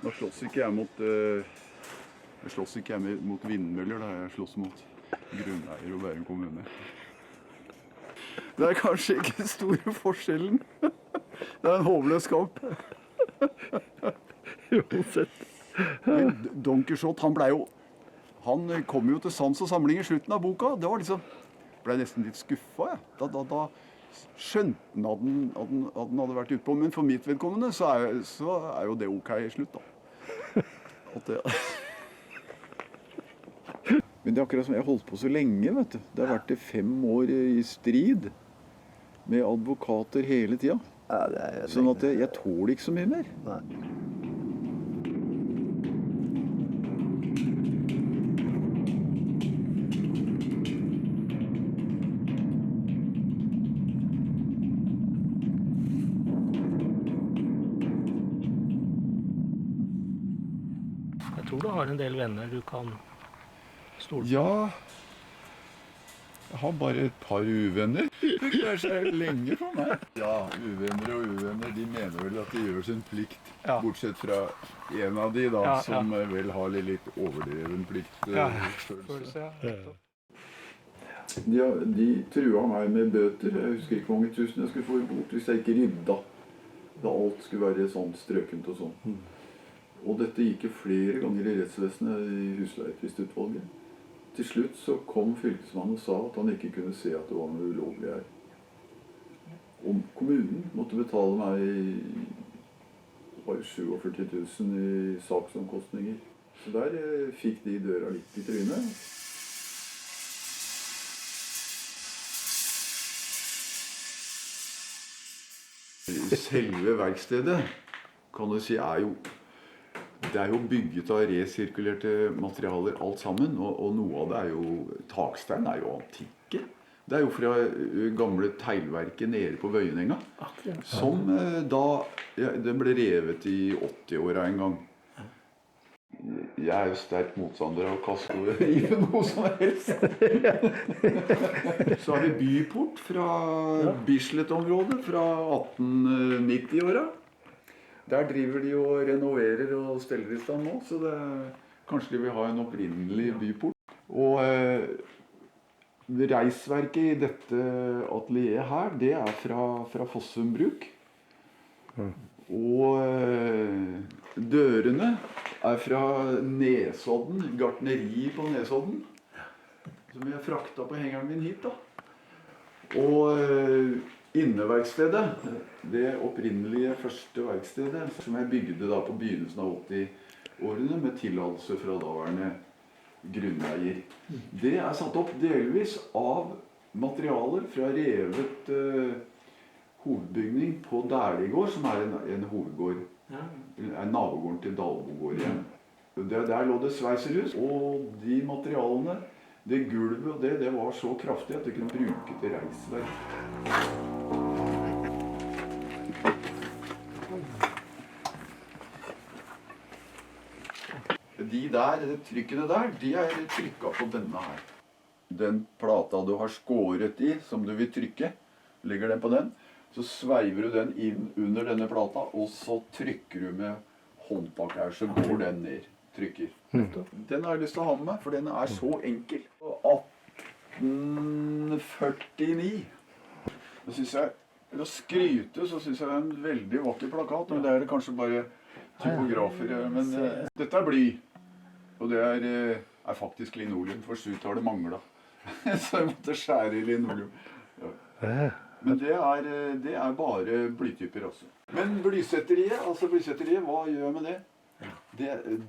Da slåss ikke jeg mot vindmøller, da jeg slåss mot grunneier og Bærum kommune. Det er kanskje ikke den store forskjellen. Det er en håpløs kamp. Uansett. Men Don Quixote, han kom jo til sans og samling i slutten av boka. Det var liksom, ble nesten litt skuffa, ja. Da skjønte han at den hadde vært ute på. Men for mitt vedkommende så er jo det ok i slutt, da. Men det er akkurat som jeg holdt på så lenge, vet du. Det har vært 5 år i strid med advokater hele tida. Ja, det er sånn at jeg tåler ikke så mye mer. Nei. Jeg tror du har en del venner du kan stole på. Ja, jeg har bare et par uvenner. Det klarer seg lenge for meg. Ja, uvenner og uvenner, de mener vel at de gjør sin plikt. Ja. Bortsett fra en av de da, Ja, ja. som vel har litt overdreven pliktfølelse. De trua meg med bøter. Jeg husker ikke hvor mange tusen jeg skulle få i bot hvis jeg ikke rydda. Da alt skulle være sånn strøkent og sånn. Og dette gikk jo flere ganger i rettsvesenet i husleietvistutvalget. Til slutt så kom fylkesmannen og sa at han ikke kunne se at det var noe ulovlig her. Og kommunen måtte betale meg bare 47 000 i saksomkostninger. Så der fikk de døra litt i trynet. Selve verkstedet, kan du si, det er jo bygget av resirkulerte materialer alt sammen, og noe av det er jo, takstein er jo antikke. Det er jo fra gamle teglverket nede på Vøyenenga, som den ble revet i 80-åra en gang. Jeg er jo sterk motstander av å kaste og rive noe som helst. Så har vi byport fra Bislett-området fra 1890-åra. Der driver de og renoverer og steller i stand nå, så kanskje de vil ha en opprinnelig byport. Og reisverket i dette atelieret her, det er fra Fossum bruk. Og dørene er fra Nesodden, gartneri på Nesodden, som jeg frakta på hengeren min hit da. Og inneverkstedet, det opprinnelige første verkstedet, som jeg bygde da på begynnelsen av 80-årene med tillatelse fra daværende grunneier. Det er satt opp delvis av materialer fra revet hovedbygning på Dæhligård, som er en hovedgård, en nabogården til Dalbogård igjen. Der lå det sveiserhus, og de materialene, det gulvet og det var så kraftig at det kunne bruke til reisverk. De trykkene der, de er trykket på denne her. Den plata du har skåret i, som du vil trykke, legger den på den, så sveiver du den inn under denne plata, og så trykker du med håndtak her, så går den ned, trykker. Den har jeg lyst til å ha med meg, for den er så enkel. 1849. Da synes jeg, til å skryte, så synes jeg det er en veldig vakker plakat, men det er kanskje bare typografer, men dette er bly. Og det er faktisk linoleum, for slutt har det manglet. Så jeg måtte skjære i linoleum. Ja. Men det er bare blytyper også. Men blysetteriet, hva gjør jeg med det?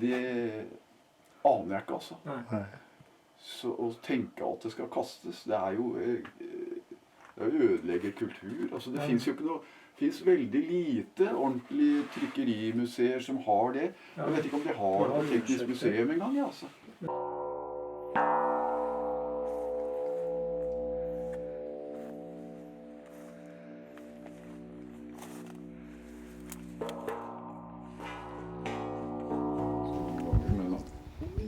Det aner jeg ikke, altså. Så å tenke at det skal kastes, det er jo ødelegger kultur. Altså, det finnes jo ikke noe... Det finnes veldig lite ordentlige trykkerimuseer som har det. Jeg vet ikke om de har det på Teknisk museum en gang, ja, altså.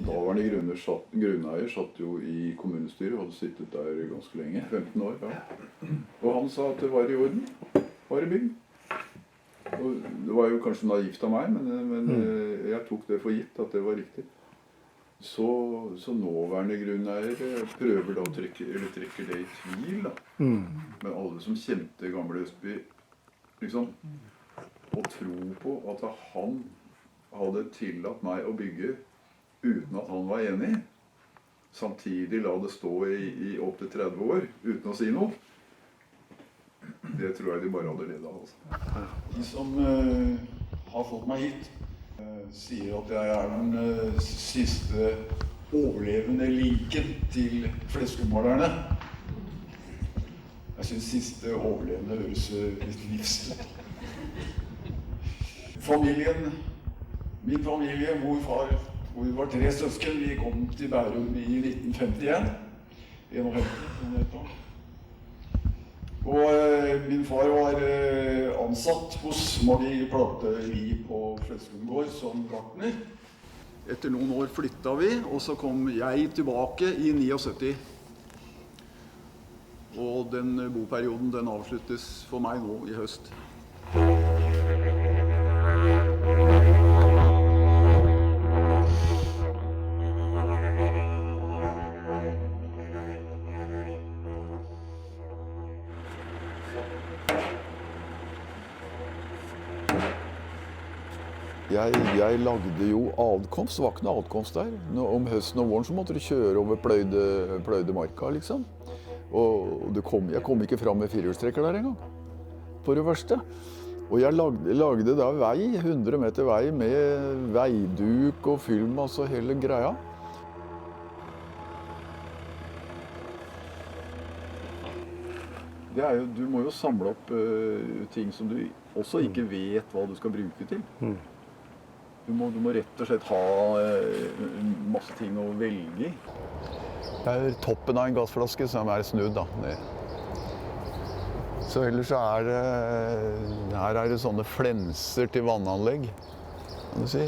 Daværende grunneier satt jo i kommunestyret og hadde sittet der ganske lenge, 15 år. Ja. Og han sa at det var i orden. Bare bygg. Og det var jo kanskje naivt av meg, men jeg tok det for gitt at det var riktig. Så nåværende grunneier prøver da å trekker det i tvil, da. Men alle som kjente gamle Østby, liksom, og tro på at han hadde tillatt meg å bygge uten at han var enig, samtidig la det stå i opp til 30 år uten å si noe. Det tror jeg de bare hadde ledd av. Altså. De som har fått meg hit, sier at jeg er den siste overlevende linken til fleskemalerne. Jeg synes siste overlevende høres litt livslig. Min familie, mor, far, hvor vi var 3 søsken, vi kom til Bærum i 1951. 51. Og min far var ansatt hos Marie Plateli på Fleskum gård som gartner. Etter noen år flytta vi, og så kom jeg tilbake i 79. Og den boperioden den avsluttes for meg nå i høst. Jeg lagde jo adkomst, det var ikke noe adkomst der. Om høsten og våren så måtte du kjøre over pløyde marka, liksom. Og jeg kom ikke fram med firehjulstrekker der engang, på det verste. Og jeg lagde da vei, 100 meter vei med veiduk og fyllmass og hele greia. Det er jo, du må jo samle opp ting som du også ikke vet hva du skal bruke til. Du må rett og slett ha masse ting å velge i. Det er toppen av en gassflaske som er snudd da, ned. Så ellers så her er det sånne flenser til vannanlegg, kan du si.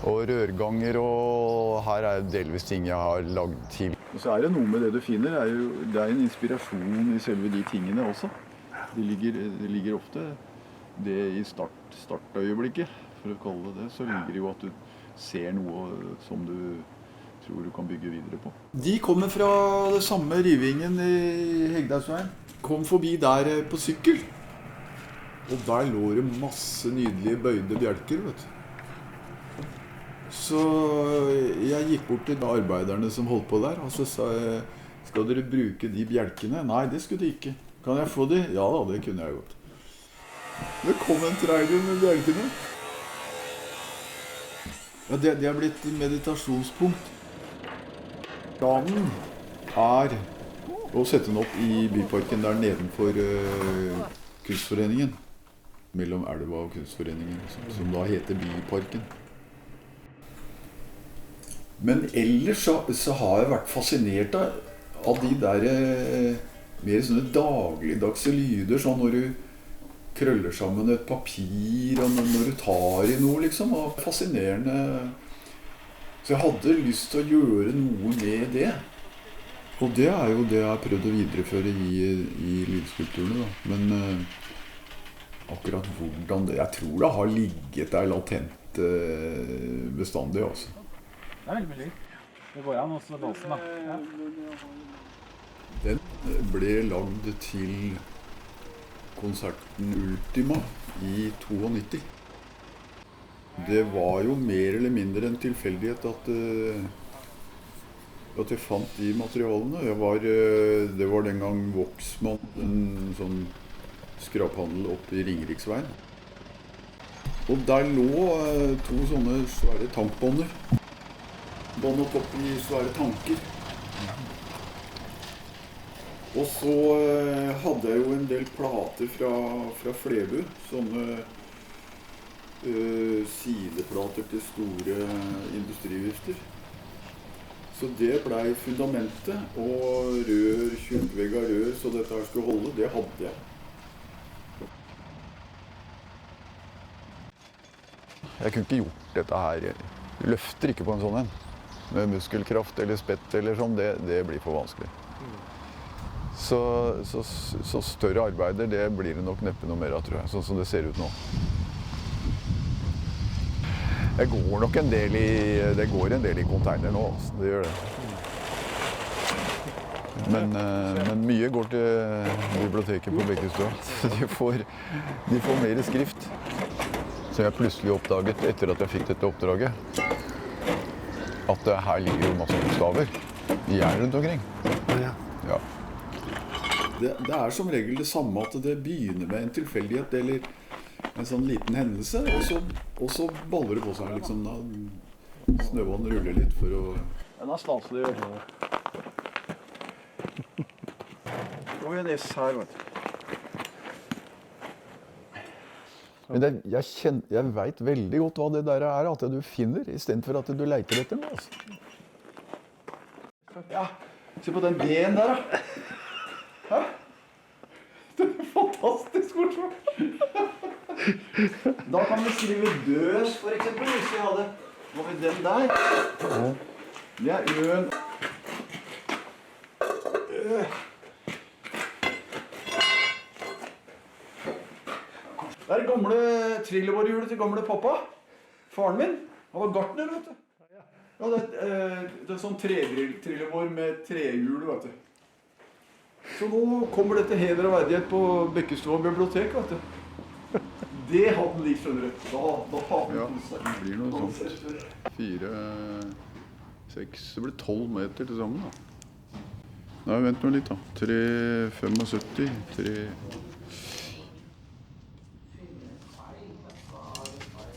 Og rørganger, og her er delvis ting jeg har lagd til. Og så er det noe med det du finner, det er en inspirasjon i selve de tingene også. Det ligger ofte det i startøyeblikket. For å kalle det, så ligger det jo at du ser noe som du tror du kan bygge videre på. De kommer fra det samme rivingen i Hegdehaugsveien. Kom forbi der på sykkel. Og der lå det masse nydelige bøyde bjelker, vet du. Så jeg gikk bort til arbeiderne som holdt på der, og så sa jeg, skal dere bruke de bjelkene? Nei, det skulle de ikke. Kan jeg få de? Ja da, det kunne jeg godt. Det kom en trailer med bjelkene. Ja, det er blitt meditasjonspunkt. Planen er å sette den opp i byparken der nedenfor Kunstforeningen. Mellom elva og Kunstforeningen, som da heter Byparken. Men ellers så har jeg vært fascinert av de der mer sånne dagligdagse lyder, sånn når du krøller sammen et papir, og når du tar i noe, liksom, og fascinerende. Så jeg hadde lyst til å gjøre noe med det. Og det er jo det jeg har prøvd å videreføre i lydskulpturene, da. Men akkurat hvordan det, jeg tror det har ligget der latent bestandig, altså. Det er veldig mye. Det går an også låsen, da. Ja. Den ble lagd til konserten Ultima i 92. Det var jo mer eller mindre en tilfeldighet at jeg fant de materialene. Det var den gang Voxman, en sånn skraphandel oppe i Ringeriksveien. Og der lå 2 sånne svære tankbånder. Båndet opp i svære tanker. Og så hadde jeg jo en del plater fra Flebu, sånne sideplater til store industrivifter. Så det ble fundamentet, og rør, tjukkvegg av rør, så dette her skulle holde, det hadde jeg. Jeg kunne ikke gjort dette her, du løfter ikke på en sånn en, med muskelkraft eller spett eller sånn, det blir for vanskelig. så større arbeider, det blir det nok neppe noe mer av, tror jeg. Sånn som det ser ut nå. Det går nok en del i container nå, altså. Det gjør det. Men mye går til biblioteket på Bekkestua. De får mer skrift. Så jeg plutselig oppdaget, etter at jeg fikk dette oppdraget, at her ligger jo masse bokstaver. Gjerne rundt omkring. Ja. Ja. Det er som regel det samme at det begynner med en tilfeldighet eller en sånn liten hendelse, og så baller det på seg liksom da snøvann ruller litt for å... Den er staselig. Nå har vi en S her, vet du. Men jeg vet veldig godt hva det der er, at du finner, i stedet for at du leiter etter noe. Altså. Ja, se på den D-en der, da. Hæ? Det er fantastisk morsomt. Da kan vi skrive døs, for eksempel, hvis vi hadde... Hva med den der? Det er øen. Det er det gamle trillebårhjulet til gamle pappa. Faren min. Han var gartner, vet du. Ja, det er sånn trillebår med trehjul, vet du. Så nå kommer dette heder og verdighet på Bekkestua bibliotek, vet du. Det hadde han likt, skjønner du. Da har vi det blir noe sånt. 4, 6, det blir 12 meter til sammen, da. Nei, vent nå litt, da. 3, 75, 3...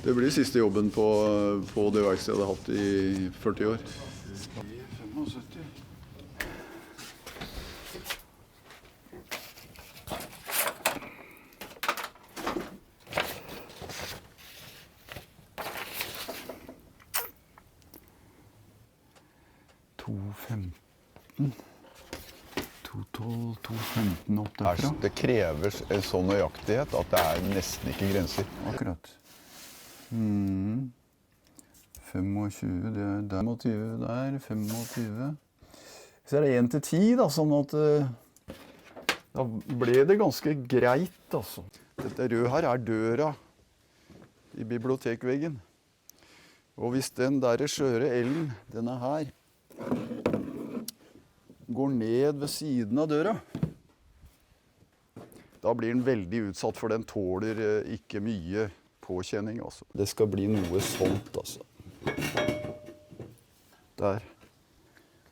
Det blir siste jobben på det verkstedet jeg har hatt i 40 år. 75. Opp derfra. Det krever en sånn nøyaktighet at det er nesten ikke grenser. Akkurat. 25, det er der, 25 der, 25. Så er det 1 til 10 da, sånn at da ble det ganske greit, altså. Dette røde her er døra i bibliotekveggen. Og hvis den der skjøre L-en, denne her, går ned ved siden av døra, da blir den veldig utsatt, for den tåler ikke mye påkjenning, altså. Det skal bli noe sånt, altså. Der.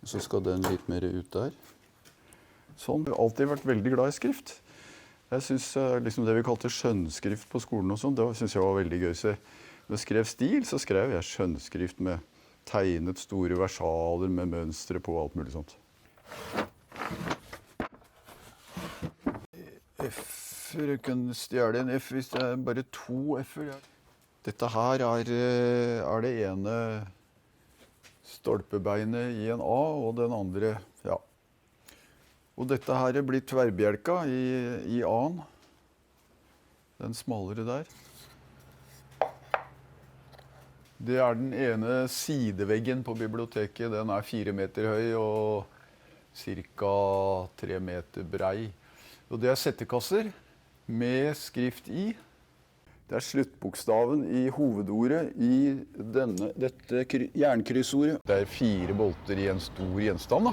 Så skal den litt mer ut der. Sånn. Jeg har alltid vært veldig glad i skrift. Jeg synes liksom det vi kalte skjønnskrift på skolen og sånn, det synes jeg var veldig gøy. Så når jeg skrev stil, så skrev jeg skjønnskrift med tegnet store versaler med mønstre på og alt mulig sånt. F-er, jeg kan stjele en F hvis det er bare 2 F-er. Dette her er det ene stolpebeinet i en A, og den andre, ja. Og dette her blir tverrbjelka i A-en. Den smalere der. Det er den ene sideveggen på biblioteket. Den er 4 meter høy og ca. 3 meter brei. Og det er settekasser med skrift i. Det er sluttbokstaven i hovedordet i dette jernkryssordet. Det er 4 bolter i en stor gjenstand, da.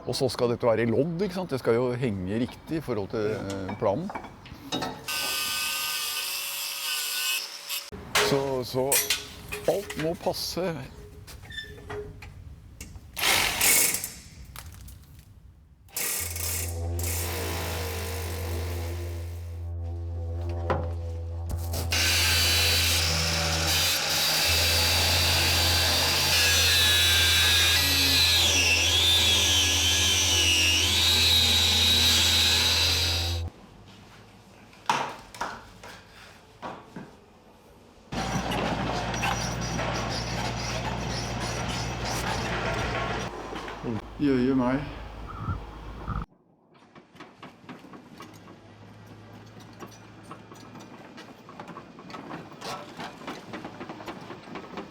Og så skal dette være i lodd, ikke sant? Det skal jo henge riktig i forhold til planen. Så alt må passe. Jøye meg.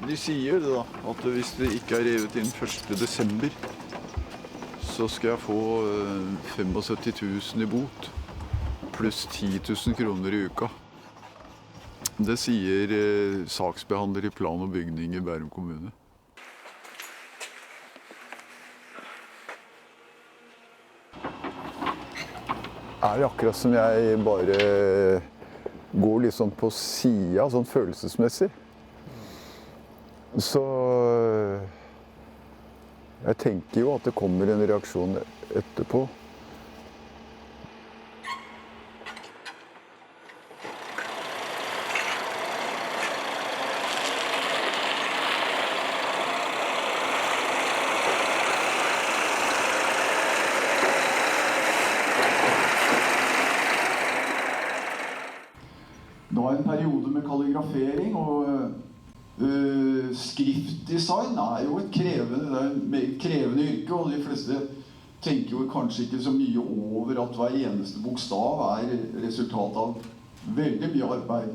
De sier det da, at hvis det ikke er revet inn 1. desember, så skal jeg få 75 000 i bot, pluss 10 000 kroner i uka. Det sier saksbehandler i plan og bygning i Bærum kommune. Er det akkurat som jeg bare går litt sånn på siden, sånn følelsesmessig. Så jeg tenker jo at det kommer en reaksjon etterpå. Det var en periode med kalligrafering, og skriftdesign er jo et krevende yrke, og de fleste tenker jo kanskje ikke så mye over at hver eneste bokstav er resultat av veldig mye arbeid.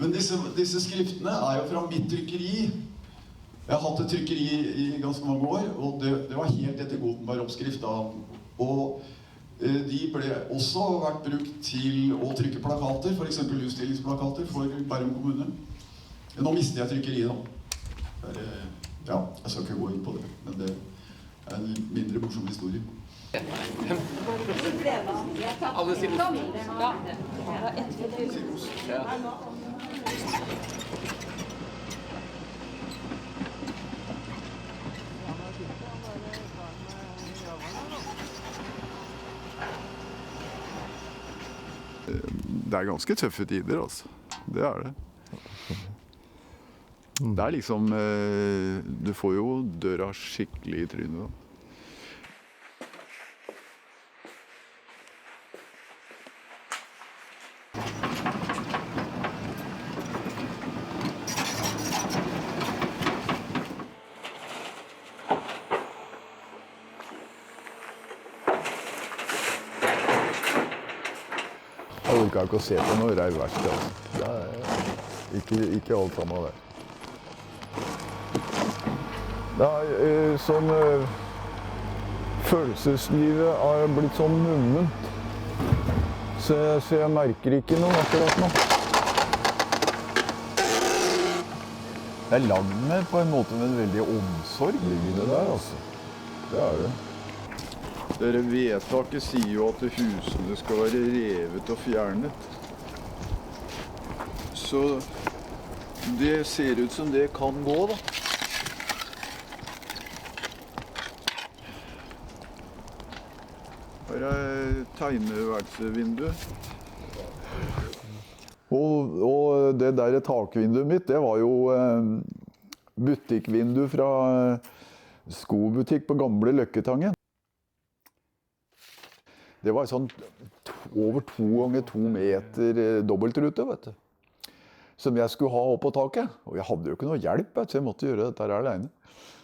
Men disse skriftene er jo fra mitt trykkeri. Jeg har hatt et trykkeri i ganske mange år, og det var helt etter Gutenberg-oppskrift da. Og de ble også vært brukt til å trykke plakater, for eksempel utstillingsplakater for Bærum kommune. Nå mister jeg trykkeriet da. Ja, jeg skal ikke gå inn på det, men det er en mindre morsom historie. Alle sitter. Ja. Det er ganske tøffe tider, altså. Det er det. Det er liksom du får jo døra skikkelig i trynet da. Jeg orker ikke å se på noe reivverksted, altså. Det er ikke alt sammen der. Det er sånn følelseslivet er blitt sånn mumment. Så jeg merker ikke noe akkurat nå. Det er lagd med på en måte med en veldig omsorg i det der, altså. Det er det. Dere vedtaket sier jo at husene skal være revet og fjernet. Så det ser ut som det kan gå, da. Her er tegneværelsevinduet. Og det der takvinduet mitt, det var jo butikkvindu fra skobutikk på gamle Løkketangen. Det var sånn over 2 ganger 2 meter dobbeltrute, vet du. Som jeg skulle ha opp på taket. Og jeg hadde jo ikke noe hjelp, så jeg måtte gjøre dette her alene.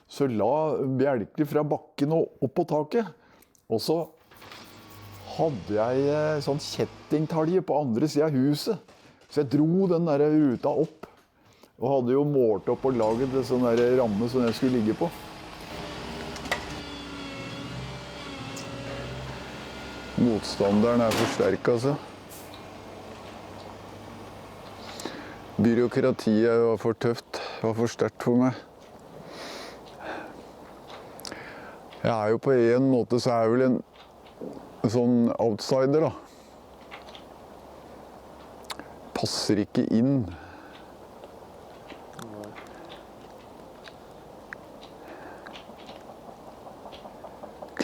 Så la bjelker fra bakken og opp på taket. Og så hadde jeg sånn kjettingtalje på andre siden av huset. Så jeg dro den der ruta opp. Og hadde jo målt opp og laget en sånn der ramme som jeg skulle ligge på. Motstanderen er for sterk, altså. Byråkratiet var for tøft, var for sterkt for meg. Jeg er jo på en måte så er jeg vel en sånn outsider, da. Passer ikke inn.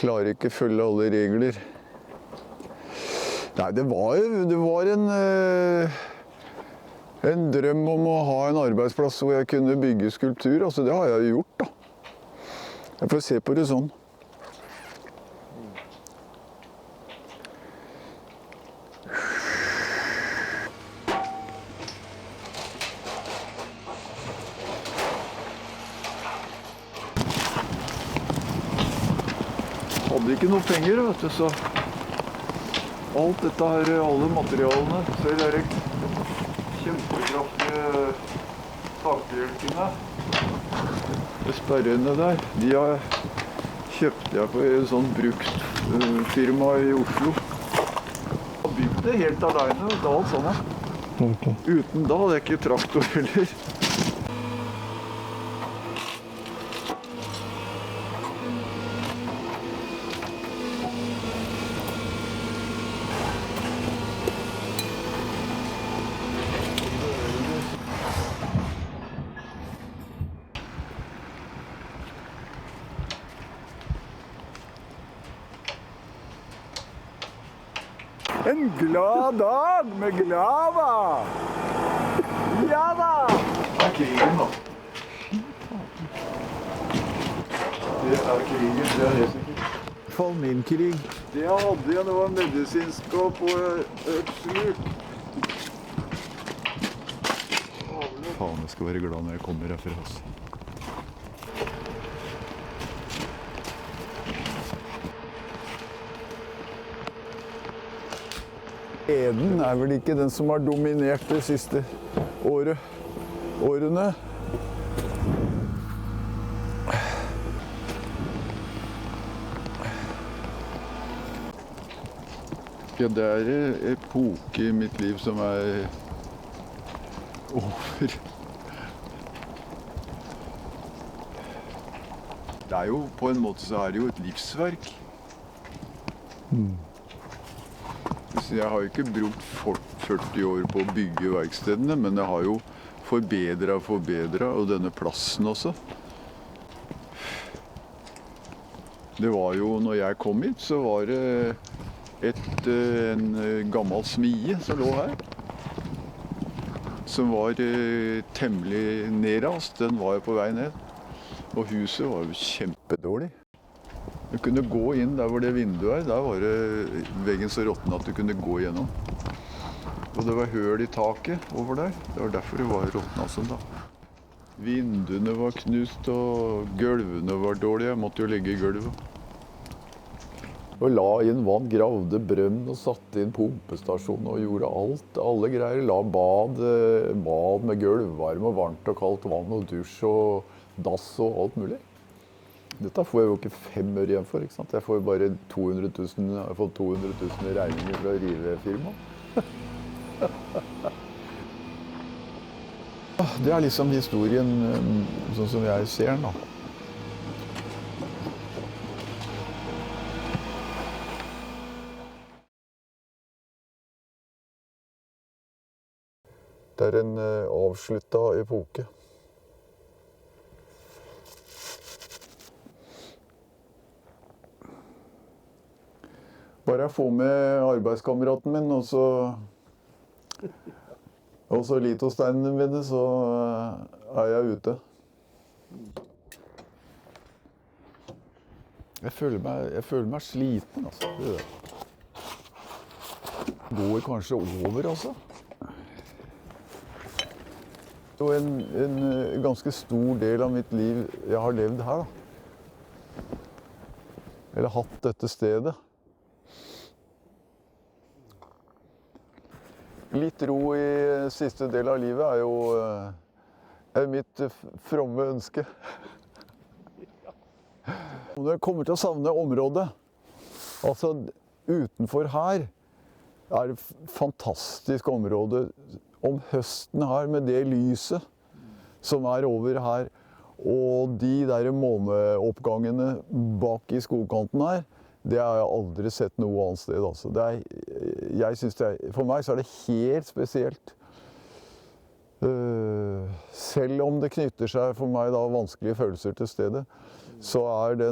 Klarer ikke følge alle regler. Nei, det var en drøm om å ha en arbeidsplass hvor jeg kunne bygge skulptur. Altså, det har jeg gjort, da. Jeg får se på det sånn. Hadde ikke noe penger, vet du, så alt dette her, alle materialene, så er det kjempekraftige takbjelkene. De sperrene der, de har kjøpte jeg på et sånt bruktfirma i Oslo. Jeg har bygd det helt alene, da alt sammen. Uten da, det er ikke traktor heller. En glad dag med Glava! Ja da! Det er krigen, da. Det er krigen, det er helt sikkert. Falminkrig. Det hadde jeg, det var medisinskap og et sluk. Faen, jeg skal være glad når jeg kommer herfra. Altså. Eden er vel ikke den som har dominert det siste årene. Ja, det er en epoke i mitt liv som er over. Det er jo, på en måte så er det jo et livsverk. Jeg har jo ikke brukt 40 år på å bygge verkstedene, men jeg har jo forbedret, og denne plassen også. Det var jo, når jeg kom hit, så var det en gammel smie som lå her. Som var temmelig nedrast, den var jo på vei ned. Og huset var jo kjempedårlig. Du kunne gå inn der hvor det vinduet er, der var det veggen så råtten at du kunne gå gjennom. Og det var høl i taket over der, det var derfor det var råtna sånn da. Vinduene var knust og gulvene var dårlige, jeg måtte jo legge i gulvet. Og la inn vann, gravde brønn og satte inn pumpestasjon og gjorde alt, alle greier. La bad med gulvvarme og varmt og kaldt vann og dusj og dass og alt mulig. Dette får jeg jo ikke 5 øre igjen for, ikke sant? Jeg får bare 200 000, jeg har fått 200 000 regninger fra rivefirmaet. Det er liksom historien sånn som jeg ser den da. Det er en avsluttet epoke. Bare jeg får med arbeidskameraten min, og så litosteinene mine, så er jeg ute. Jeg føler meg sliten, altså. Det går kanskje over, altså. Og en ganske stor del av mitt liv jeg har levd her, da. Eller hatt dette stedet. Litt ro i siste del av livet er jo mitt fromme ønske. Jeg kommer til å savne området. Altså, utenfor her er det fantastisk område. Om høsten her, med det lyset som er over her, og de der måneoppgangene bak i skogkanten her, det har jeg aldri sett noe annet sted. Altså. For meg så er det helt spesielt. Selv om det knytter seg for meg da vanskelige følelser til stedet, så er de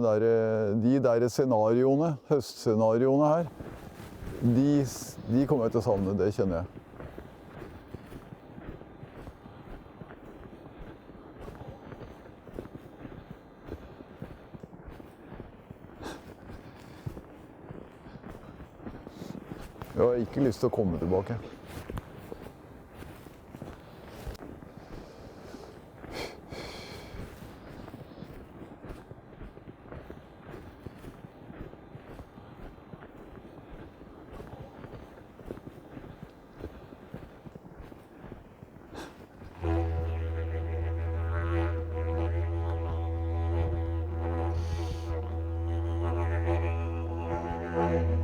der scenarioene, høstscenarioene her, de kommer jeg til å savne, det kjenner jeg. Jeg har ikke lyst til å komme tilbake. Ja.